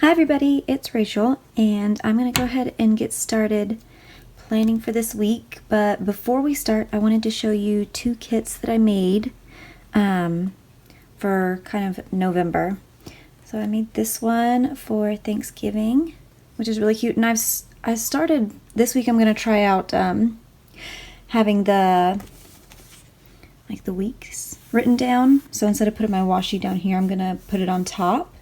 Hi everybody, it's Rachel, and I'm going to go ahead and get started planning for this week. But before we start, I wanted to show you two kits that I made for kind of November. So I made this one for Thanksgiving, which is really cute, and I started this week. I'm going to try out having the weeks written down. So instead of putting my washi down here, I'm going to put it on top.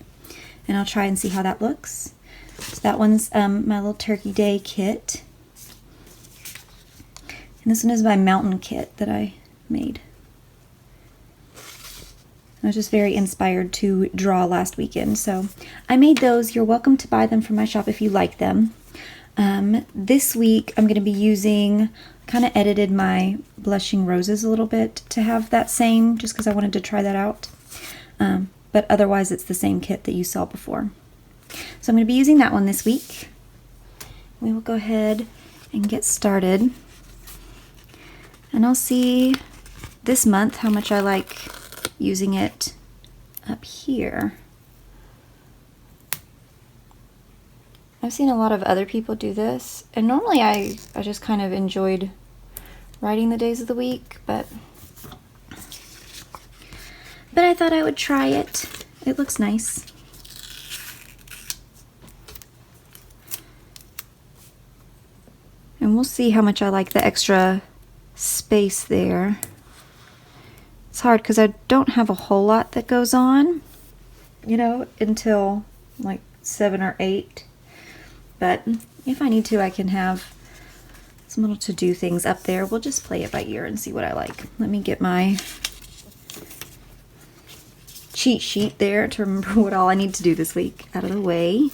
And I'll try and see how that looks. So that one's my little Turkey Day kit. And this one is my mountain kit that I made. I was just very inspired to draw last weekend. So I made those. You're welcome to buy them from my shop if you like them. This week I'm going to be using, kind of edited my blushing roses a little bit to have that same, just because I wanted to try that out. But otherwise it's the same kit that you saw before. So I'm going to be using that one this week. We will go ahead and get started. And I'll see this month how much I like using it up here. I've seen a lot of other people do this, and normally I just kind of enjoyed writing the days of the week, but I thought I would try it. It looks nice. And we'll see how much I like the extra space there. It's hard because I don't have a whole lot that goes on, you know, until like 7 or 8. But if I need to, I can have some little to-do things up there. We'll just play it by ear and see what I like. Let me get my cheat sheet there to remember what all I need to do this week out of the way.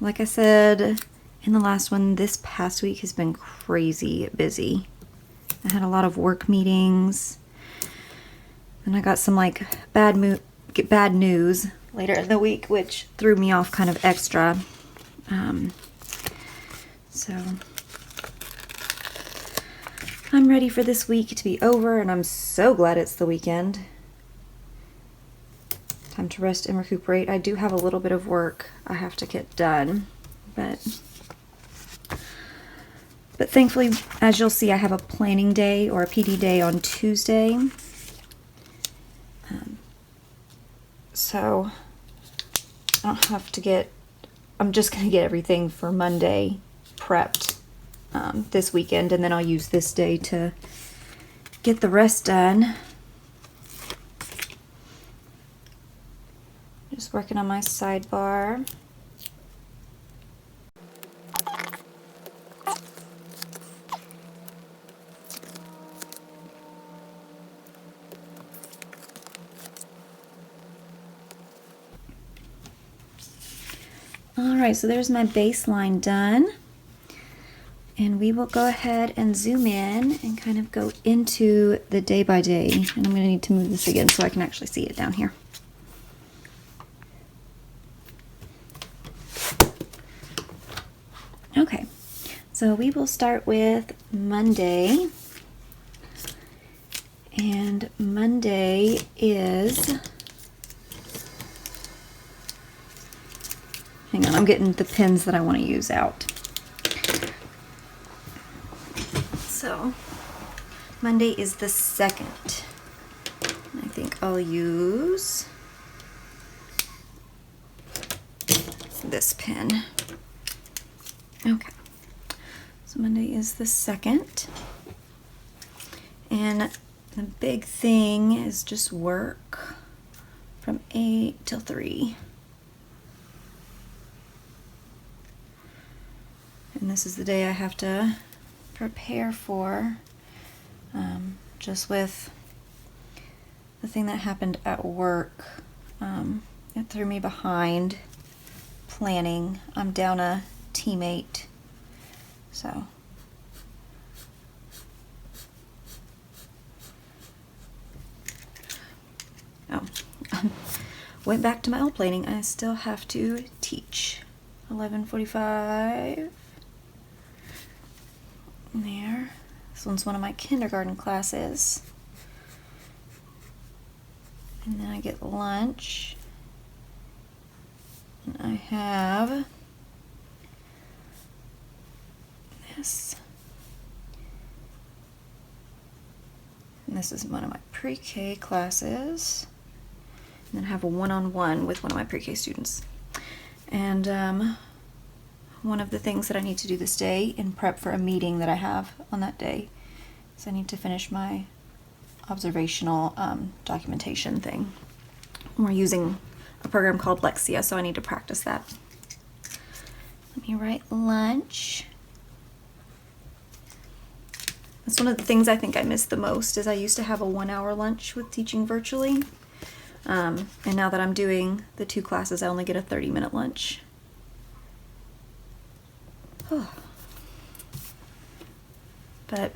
Like I said in the last one, this past week has been crazy busy. I had a lot of work meetings, and I got some like bad news later in the week, which threw me off kind of extra. So I'm ready for this week to be over, and I'm so glad it's the weekend. Time to rest and recuperate. I do have a little bit of work I have to get done, but thankfully, as you'll see, I have a planning day or a PD day on Tuesday. So I don't have to get, I'm just going to get everything for Monday prepped this weekend, and then I'll use this day to get the rest done. Just working on my sidebar. Alright, so there's my baseline done. And we will go ahead and zoom in and kind of go into the day by day. And I'm going to need to move this again so I can actually see it down here. Okay, so we will start with Monday. And Monday is... Hang on, I'm getting the pins that I want to use out. So, Monday is the 2nd. I think I'll use this pin. Okay, so Monday is the 2nd. And the big thing is just work from 8 till 3. And this is the day I have to prepare for, just with the thing that happened at work. It threw me behind planning. I'm down a teammate, so went back to my old planning. I still have to teach 11:45 there. This one's one of my kindergarten classes. And then I get lunch. And I have this. And this is one of my pre-K classes. And then I have a one-on-one with one of my pre-K students. And one of the things that I need to do this day in prep for a meeting that I have on that day is I need to finish my observational documentation thing. We're using a program called Lexia, so I need to practice that. Let me write lunch. That's one of the things I think I miss the most, is I used to have a 1-hour lunch with teaching virtually. And now that I'm doing the 2 classes, I only get a 30-minute lunch. But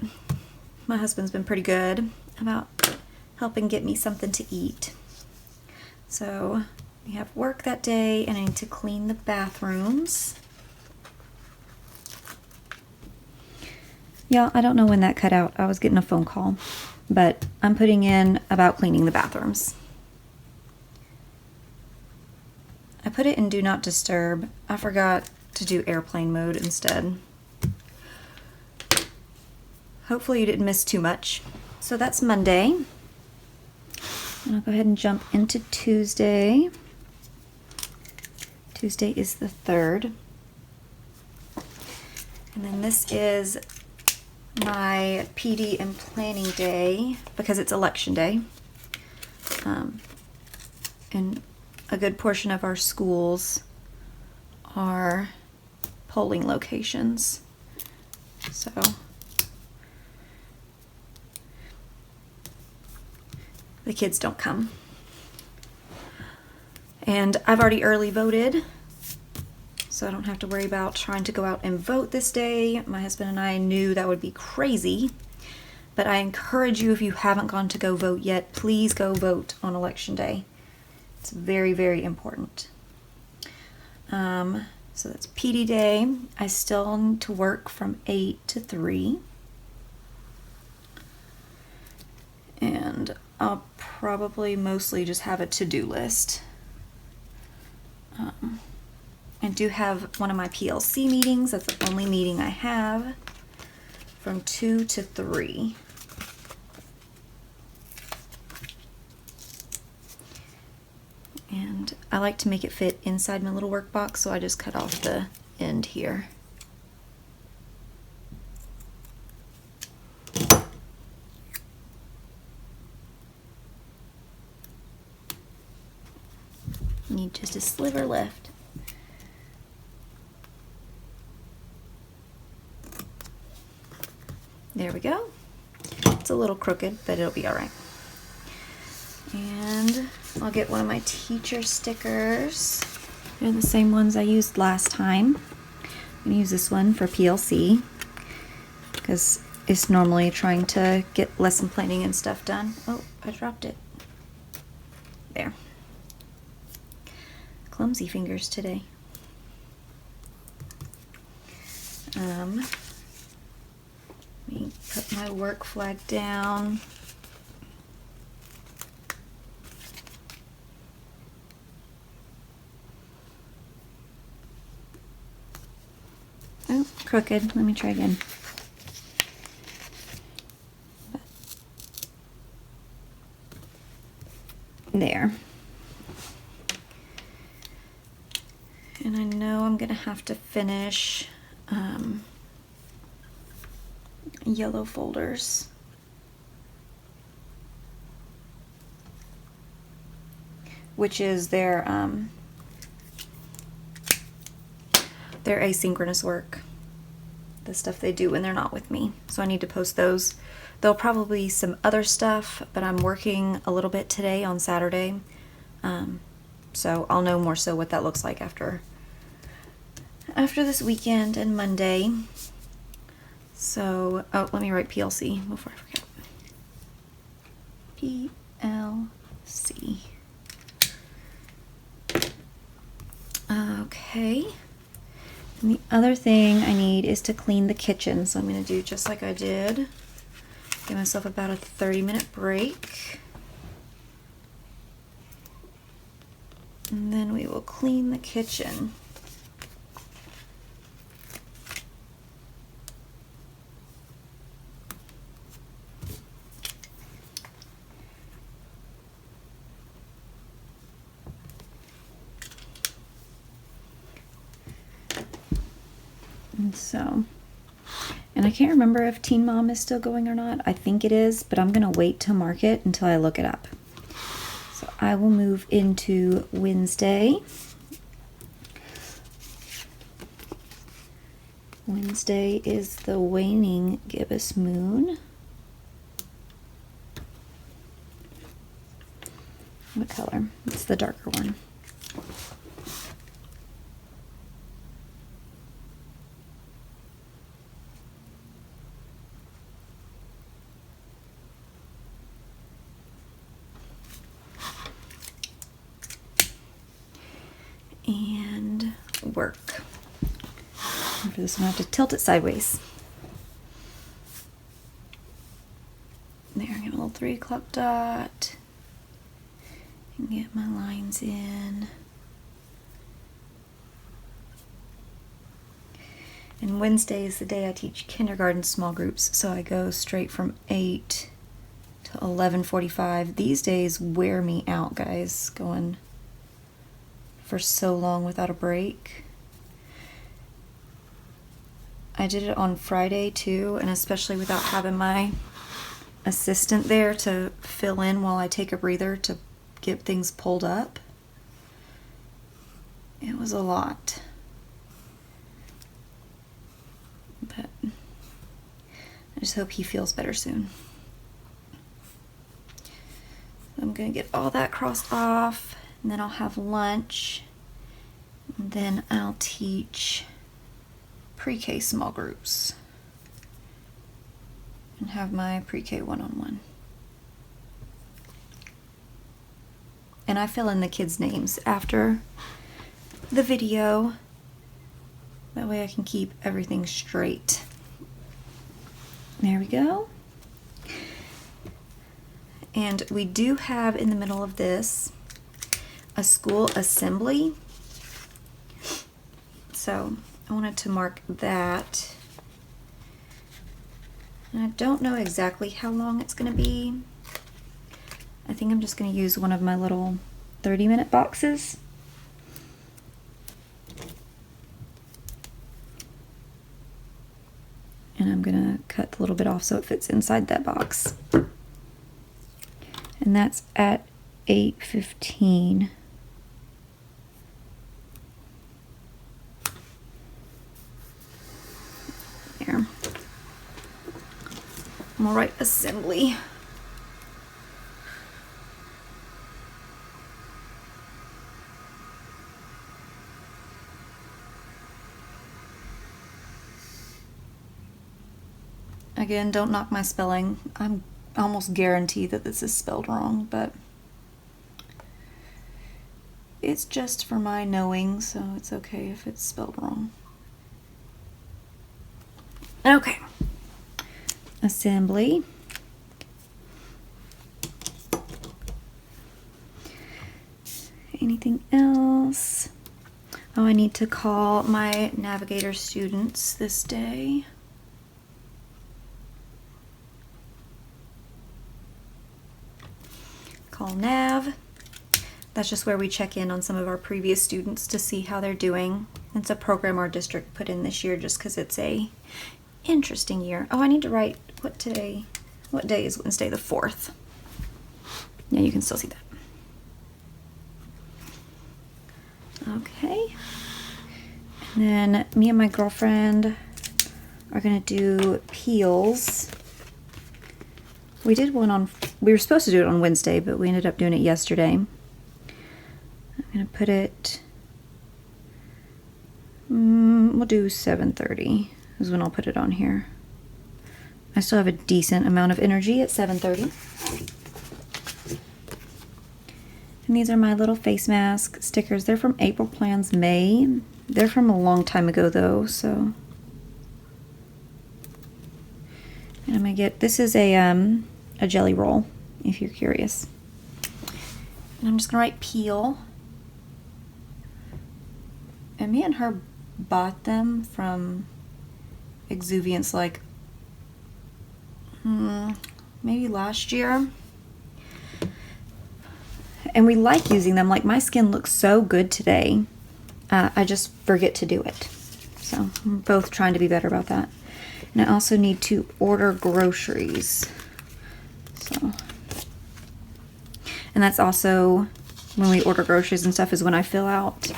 my husband's been pretty good about helping get me something to eat. So we have work that day, and I need to clean the bathrooms. Yeah, I don't know when that cut out. I was getting a phone call, but I'm putting in about cleaning the bathrooms. I put it in Do Not Disturb. I forgot to do airplane mode instead. Hopefully you didn't miss too much. So that's Monday. And I'll go ahead and jump into Tuesday. Tuesday is the 3rd. And then this is my PD and planning day because it's election day. And a good portion of our schools are polling locations. So the kids don't come. And I've already early voted, so I don't have to worry about trying to go out and vote this day. My husband and I knew that would be crazy, but I encourage you, if you haven't gone to go vote yet, please go vote on election day. It's very, very important. So that's PD day. I still need to work from 8 to 3. And I'll probably mostly just have a to-do list. I do have one of my PLC meetings. That's the only meeting I have, from 2 to 3. And I like to make it fit inside my little work box, so I just cut off the end here. Need just a sliver left. There we go. It's a little crooked, but it'll be all right. And I'll get one of my teacher stickers. They're the same ones I used last time. I'm going to use this one for PLC because it's normally trying to get lesson planning and stuff done. Oh, I dropped it. There. Clumsy fingers today. Let me put my work flag down. Oh, crooked. Let me try again. There. And I know I'm going to have to finish yellow folders. Which is their asynchronous work. The stuff they do when they're not with me. So I need to post those. There'll probably be some other stuff, but I'm working a little bit today on Saturday. So I'll know more so what that looks like after this weekend and Monday. So, oh, let me write PLC before I forget. PLC. Okay. And the other thing I need is to clean the kitchen. So I'm going to do just like I did. Give myself about a 30-minute break. And then we will clean the kitchen. And I can't remember if Teen Mom is still going or not. I think it is, but I'm gonna wait to mark it until I look it up. So I will move into Wednesday. Wednesday is the waning gibbous moon. What color? It's the darker one. And work. And for this one, I have to tilt it sideways. There, I get a little 3 o'clock dot. And get my lines in. And Wednesday is the day I teach kindergarten small groups, so I go straight from 8 to 11:45. These days wear me out, guys, going for so long without a break. I did it on Friday too, and especially without having my assistant there to fill in while I take a breather to get things pulled up. It was a lot. But I just hope he feels better soon. I'm gonna get all that crossed off, and then I'll have lunch, and then I'll teach pre-K small groups and have my pre-K one-on-one. And I fill in the kids' names after the video. That way I can keep everything straight. There we go. And we do have in the middle of this a school assembly. So I wanted to mark that. And I don't know exactly how long it's going to be. I think I'm just going to use one of my little 30-minute boxes. And I'm going to cut a little bit off so it fits inside that box. And that's at 8:15. There. I'm gonna write assembly. Again, don't knock my spelling. I'm almost guarantee that this is spelled wrong, but it's just for my knowing, so it's okay if it's spelled wrong. Okay. Assembly. Anything else? Oh, I need to call my Navigator students this day. Call Nav. That's just where we check in on some of our previous students to see how they're doing. It's a program our district put in this year just because it's a interesting year. Oh, I need to write what day is Wednesday, the 4th. Yeah, you can still see that. Okay. And then me and my girlfriend are gonna do peels. We were supposed to do it on Wednesday, but we ended up doing it yesterday. I'm gonna put it, we'll do 7:30 is when I'll put it on here. I still have a decent amount of energy at 7:30. And these are my little face mask stickers. They're from April Plans May. They're from a long time ago though, so. And I'm gonna get, this is a jelly roll, if you're curious. And I'm just gonna write peel. And me and her bought them from Exuviance like maybe last year. And we like using them. Like, my skin looks so good today. I just forget to do it. So we're both trying to be better about that. And I also need to order groceries. So, and that's also when we order groceries and stuff, is when I fill out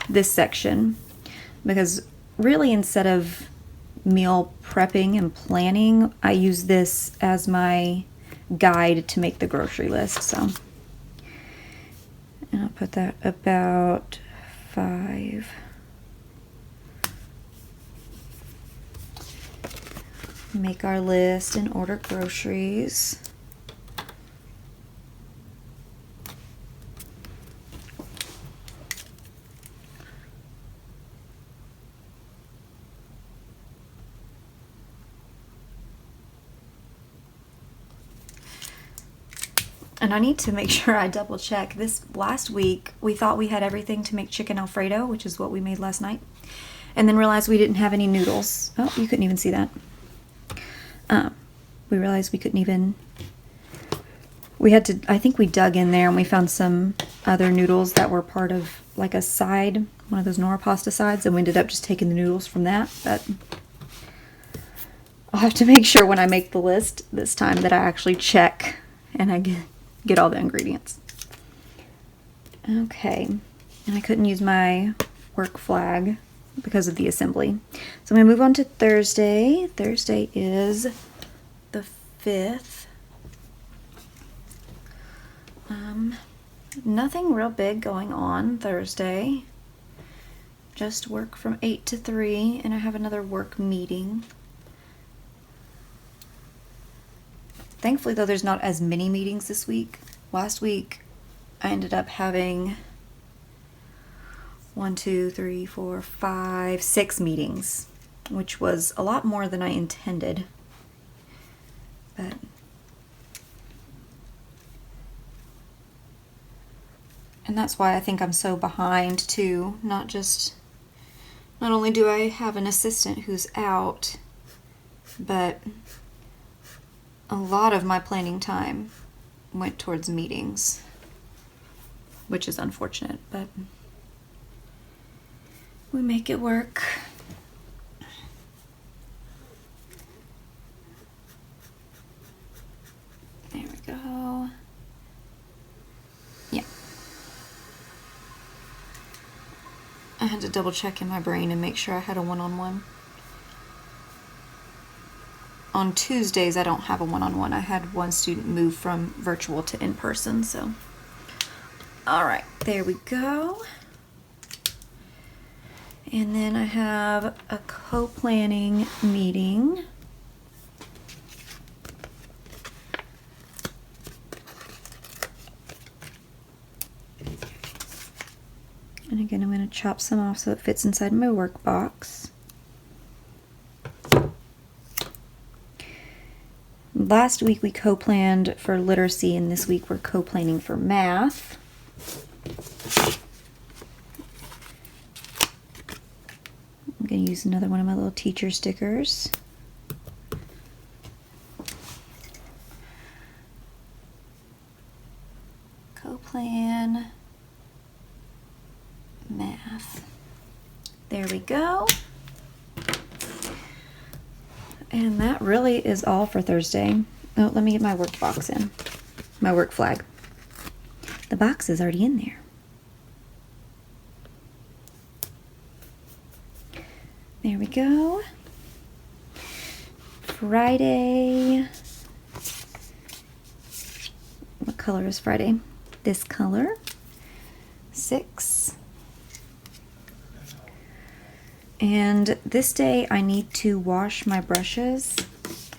this section. Because really, instead of meal prepping and planning, I use this as my guide to make the grocery list. So, and I'll put that about 5. Make our list and order groceries. And I need to make sure I double check. This last week, we thought we had everything to make chicken Alfredo, which is what we made last night. And then realized we didn't have any noodles. Oh, you couldn't even see that. We realized we couldn't even, we had to, I think we dug in there and we found some other noodles that were part of like a side, one of those Nora pasta sides, and we ended up just taking the noodles from that. But I'll have to make sure when I make the list this time that I actually check and I get all the ingredients. Okay, and I couldn't use my work flag because of the assembly. So I'm going to move on to Thursday. Thursday is the 5th. Nothing real big going on Thursday. Just work from 8 to 3, and I have another work meeting. Thankfully, though, there's not as many meetings this week. Last week, I ended up having 6 meetings, which was a lot more than I intended. But and that's why I think I'm so behind too. Not only do I have an assistant who's out, but a lot of my planning time went towards meetings, which is unfortunate, but we make it work. There we go. Yeah. I had to double check in my brain and make sure I had a one-on-one. On Tuesdays, I don't have a one-on-one. I had one student move from virtual to in-person, so. All right, there we go. And then I have a co-planning meeting. And again, I'm going to chop some off so it fits inside my work box. Last week we co-planned for literacy, and this week we're co-planning for math. I'm going to use another one of my little teacher stickers. Co-plan math. There we go. And that really is all for Thursday. Oh, let me get my work box in. My work flag. The box is already in there. There we go. Friday. What color is Friday? This color. 6. And this day I need to wash my brushes,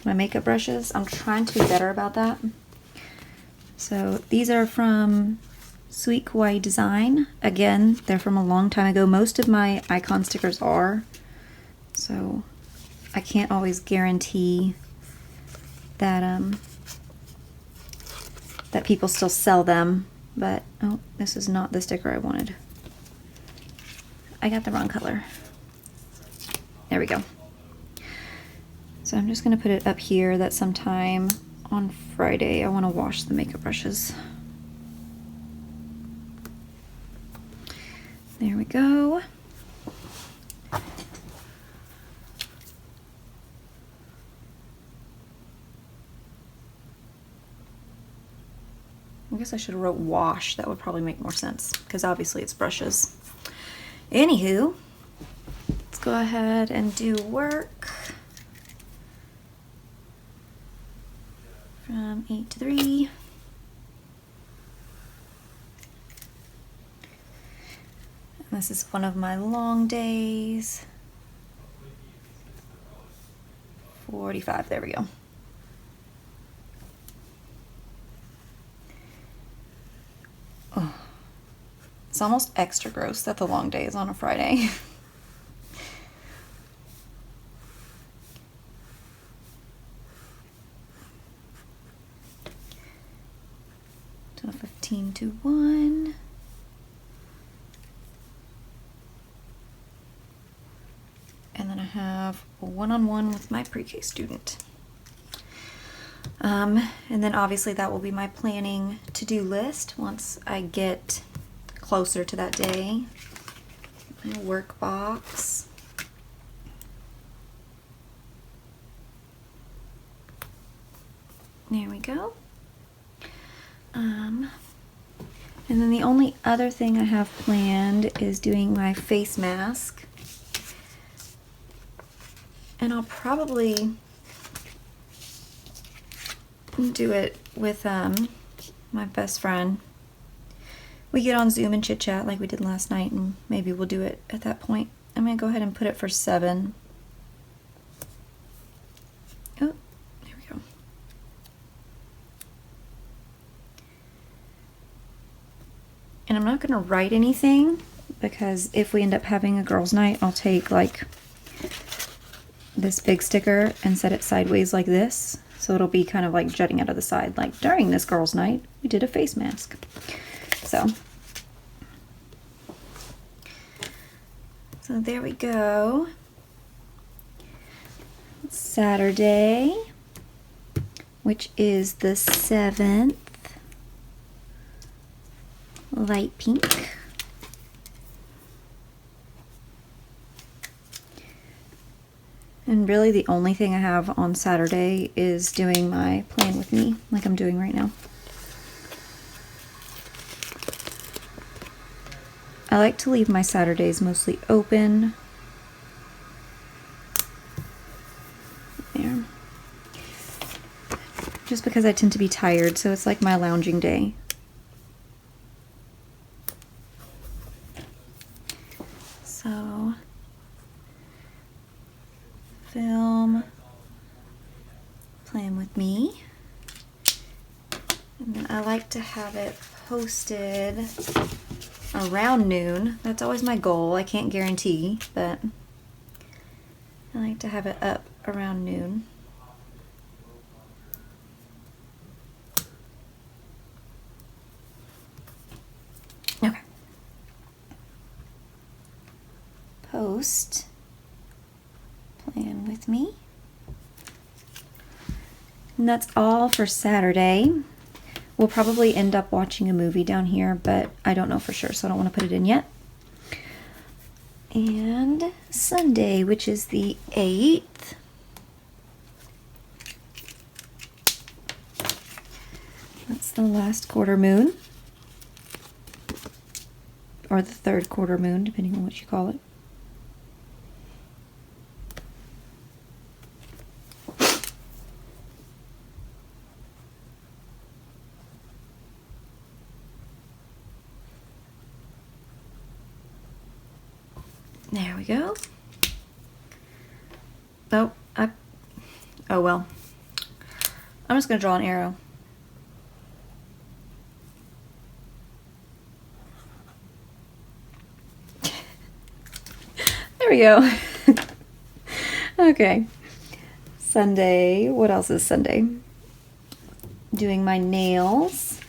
my makeup brushes. I'm trying to be better about that. So these are from Sweet Kawaii Design. Again, they're from a long time ago. Most of my icon stickers are. So I can't always guarantee that that people still sell them. But oh, this is not the sticker I wanted. I got the wrong color. There we go. So I'm just gonna put it up here that sometime on Friday I wanna wash the makeup brushes. There we go. I guess I should have wrote wash. That would probably make more sense because obviously it's brushes. Anywho, let's go ahead and do work from 8 to 3. And this is one of my long days. 45, there we go. Oh, it's almost extra gross that the long day is on a Friday. So 15 to 1. And then I have a one-on-one with my pre-K student. And then obviously that will be my planning to-do list once I get closer to that day. My work box. There we go. And then the only other thing I have planned is doing my face mask. And I'll probably do it with my best friend. We get on Zoom and chit chat like we did last night, and maybe we'll do it at that point. I'm gonna go ahead and put it for 7. Oh, there we go. And I'm not gonna write anything because if we end up having a girls' night, I'll take like this big sticker and set it sideways like this. So it'll be kind of like jutting out of the side, like during this girls' night, we did a face mask. So there we go. Saturday, which is the 7th, light pink. And really the only thing I have on Saturday is doing my plan with me, like I'm doing right now. I like to leave my Saturdays mostly open. There. Just because I tend to be tired, so it's like my lounging day. So film, plan with me, and then I like to have it posted around noon. That's always my goal. I can't guarantee, but I like to have it up around noon. Okay. Post. Plan with me. And that's all for Saturday. We'll probably end up watching a movie down here, but I don't know for sure, so I don't want to put it in yet. And Sunday, which is the 8th. That's the last quarter moon. Or the 3rd quarter moon, depending on what you call it. There we go. Oh well. I'm just gonna draw an arrow. There we go. Okay. Sunday. What else is Sunday? Doing my nails.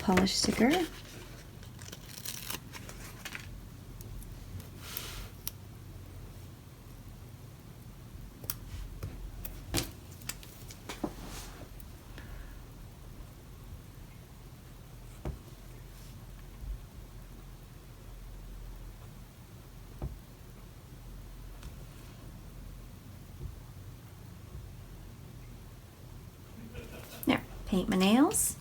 polish sticker. There, paint my nails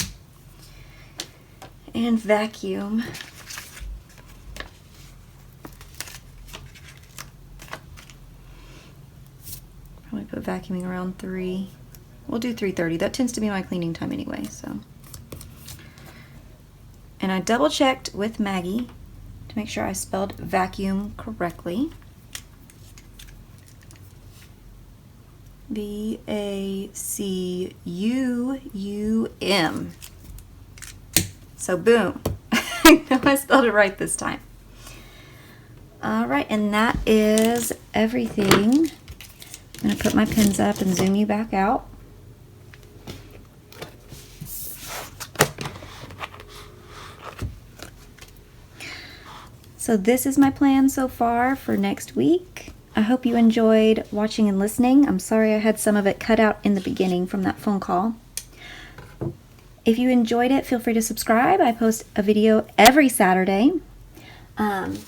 and vacuum. Probably put vacuuming around 3. We'll do 3:30. That tends to be my cleaning time anyway, so. And I double checked with Maggie to make sure I spelled vacuum correctly. V-A-C-U-U-M. So boom. I know I spelled it right this time. Alright, and that is everything. I'm going to put my pins up and zoom you back out. So this is my plan so far for next week. I hope you enjoyed watching and listening. I'm sorry I had some of it cut out in the beginning from that phone call. If you enjoyed it, feel free to subscribe. I post a video every Saturday. And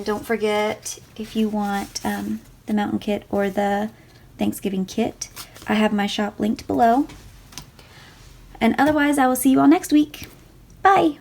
don't forget, if you want the mountain kit or the Thanksgiving kit, I have my shop linked below. And otherwise, I will see you all next week. Bye!